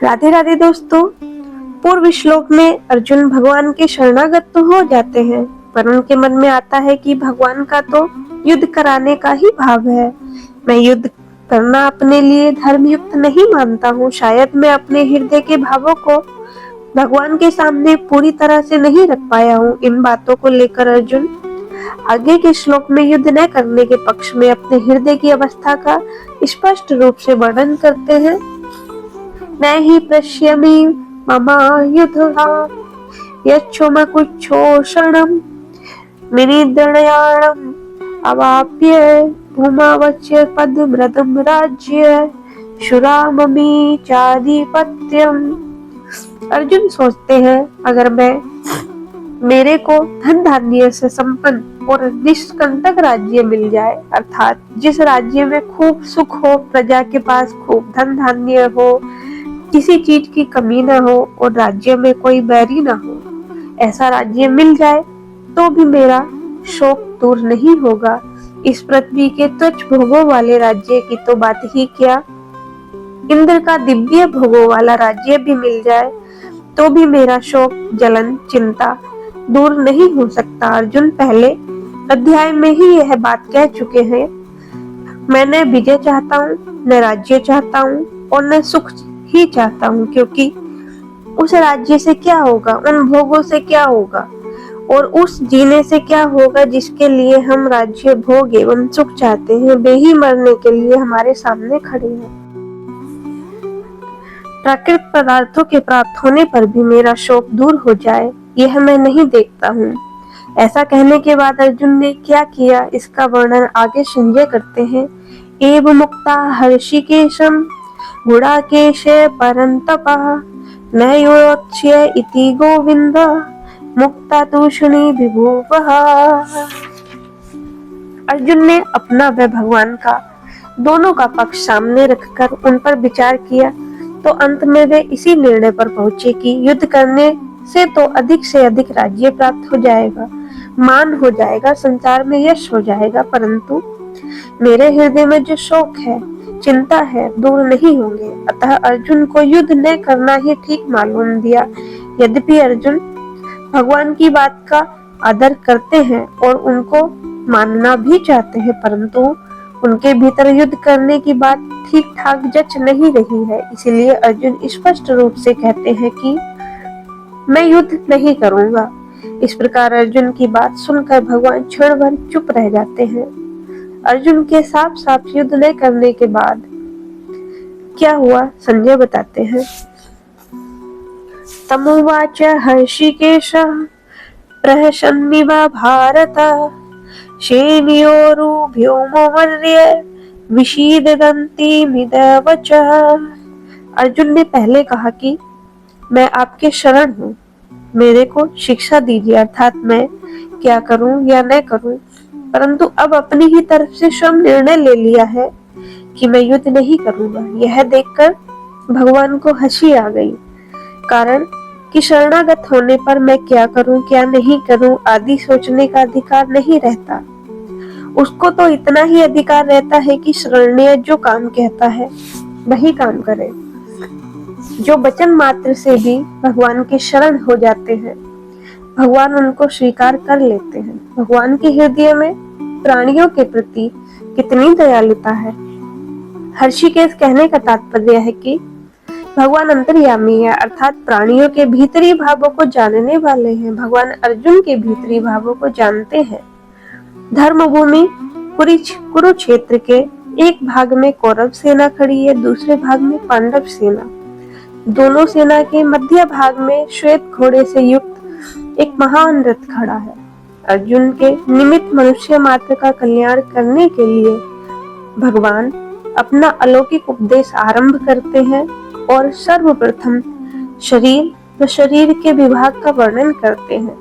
राधे राधे दोस्तों। पूर्व श्लोक में अर्जुन भगवान के शरणागत तो हो जाते हैं, पर उनके मन में आता है कि भगवान का तो युद्ध कराने का ही भाव है। मैं युद्ध करना अपने लिए धर्मयुक्त नहीं मानता हूँ। शायद मैं अपने हृदय के भावों को भगवान के सामने पूरी तरह से नहीं रख पाया हूँ। इन बातों को लेकर अर्जुन आगे के श्लोक में युद्ध न करने के पक्ष में अपने हृदय की अवस्था का स्पष्ट रूप से वर्णन करते हैं। न हि पश्यामि ममायुधा यच्छोमकुच्छोषणं विनिर्दयाणं अवाप्य भूमावच्य पद्मृतं राज्य शुराममि चाधिपत्यम्। अर्जुन सोचते हैं, अगर मेरे को धन धान्य से संपन्न और निष्कंटक राज्य मिल जाए, अर्थात जिस राज्य में खूब सुख हो, प्रजा के पास खूब धन धान्य हो, किसी चीज की कमी न हो और राज्य में कोई बैरी न हो, ऐसा राज्य मिल जाए तो भी मेरा शोक दूर नहीं होगा। इस पृथ्वी के तुच्छ भोगों वाले राज्य की तो बात ही क्या, इंद्र का दिव्य भोगों वाला राज्य भी मिल जाए तो भी मेरा शोक, जलन, चिंता दूर नहीं हो सकता। अर्जुन पहले अध्याय में ही यह बात कह चुके हैं। मैं न विजय चाहता हूँ, न राज्य चाहता हूँ और न सुख ही चाहता हूँ, क्योंकि उस राज्य से क्या होगा, उन भोगों से क्या होगा और उस जीने से क्या होगा जिसके लिए हम राज्य, भोग एवं सुख चाहते हैं। वे ही मरने के लिए हमारे सामने खड़े हैं। प्राकृतिक पदार्थों के प्राप्त होने पर भी मेरा शोक दूर हो जाए, यह मैं नहीं देखता हूँ। ऐसा कहने के बाद अर्जुन ने क्या किया, इसका वर्णन आगे संजय करते हैं। एव मुक्ता हर्षिकेशम गुणाकेश परंतपः न योच्य इति गोविंद मुक्ता तूष्णी विभुवः। अर्जुन ने अपना व भगवान का दोनों का पक्ष सामने रखकर उन पर विचार किया तो अंत में वे इसी निर्णय पर पहुंचे कि युद्ध करने से तो अधिक से अधिक राज्य प्राप्त हो जाएगा, मान हो जाएगा, संसार में यश हो जाएगा, परंतु मेरे हृदय में जो शोक है, चिंता है, दूर नहीं होंगे। अतः अर्जुन को युद्ध न करना ही ठीक मालूम दिया। यद्यपि अर्जुन भगवान की बात का आदर करते हैं और उनको मानना भी चाहते हैं, परंतु उनके भीतर युद्ध करने की बात ठीक ठाक जच नहीं रही है। इसलिए अर्जुन स्पष्ट रूप से कहते हैं कि मैं युद्ध नहीं करूंगा। इस प्रकार अर्जुन की बात सुनकर भगवान क्षण भर चुप रह जाते हैं। अर्जुन के साफ साफ युद्ध न करने के बाद क्या हुआ, संजय बताते हैं। तमुवाच हर्षिकेशः प्रहसन्निव भारत सेनयोरुभयोर्मर्य विषीदन्ति मिदवचः। अर्जुन ने पहले कहा कि मैं आपके शरण हूँ, मेरे को शिक्षा दीजिए, अर्थात मैं क्या करूं या न करूं। परंतु अब अपनी ही तरफ से स्वयं निर्णय ले लिया है कि मैं युद्ध नहीं करूंगा। यह देखकर भगवान को हंसी आ गई, कारण कि शरणागत होने पर मैं क्या करूं क्या नहीं करूं आदि सोचने का अधिकार नहीं रहता। उसको तो इतना ही अधिकार रहता है कि शरण्य जो काम कहता है वही काम करे। जो वचन मात्र से भी भगवान के शरण हो जाते हैं, भगवान उनको स्वीकार कर लेते हैं। भगवान के हृदय में प्राणियों के प्रति कितनी दयालुता है। हर्षिकेश कहने का तात्पर्य है कि भगवान अंतर्यामी है, अर्थात प्राणियों के भीतरी भावों को जानने वाले हैं। भगवान अर्जुन के भीतरी भावों को जानते हैं। धर्मभूमि कुरुक्षेत्र के एक भाग में कौरव सेना खड़ी है, दूसरे भाग में पांडव सेना। दोनों सेना के मध्य भाग में श्वेत घोड़े से युक्त एक महान रथ खड़ा है। अर्जुन के निमित्त मनुष्य मात्र का कल्याण करने के लिए भगवान अपना अलौकिक उपदेश आरंभ करते हैं और सर्वप्रथम शरीर व शरीर के विभाग का वर्णन करते हैं।